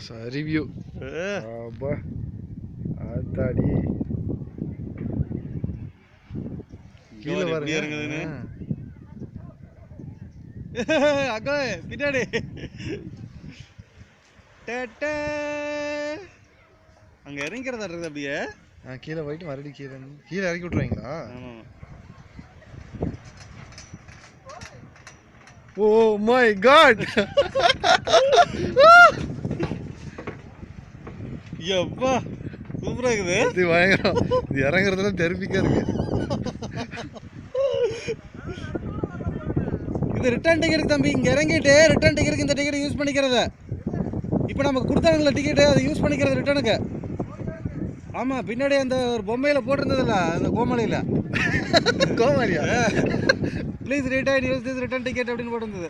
சரி வியூ. அப்பா ஆத்தாடி கீழே பாருங்க இறங்குதுன்னு. அக்கா பின்னாடி அங்க இறங்கிறதா இருக்குது அப்படியே. கீழே போயிட்டு மறுபடியும் கீழே இறக்கி விட்டுருவீங்களா? Oh my God. எப்பா சூப்பரா இருக்குது. இது பயங்கரம். இது இறங்குறதுல தெரிவிக்கா இருக்கு. இது ரிட்டர்ன் டிக்கெட் தம்பி. இங்க இறங்கிட்டு ரிட்டர்ன் டிக்கெட்டுக்கு இந்த டிக்கெட் யூஸ் பண்ணிக்கிறத. இப்போ நமக்கு கொடுத்தாங்கல்ல டிக்கெட்டு, அதை யூஸ் பண்ணிக்கிறது ரிட்டர்னுக்கு. ஆமாம், பின்னாடி அந்த ஒரு பொம்மையில் போட்டிருந்ததில்ல, அந்த கோமாளியில். கோமாளியா? Please return use this return ticket அப்படின்னு போட்டிருந்தது.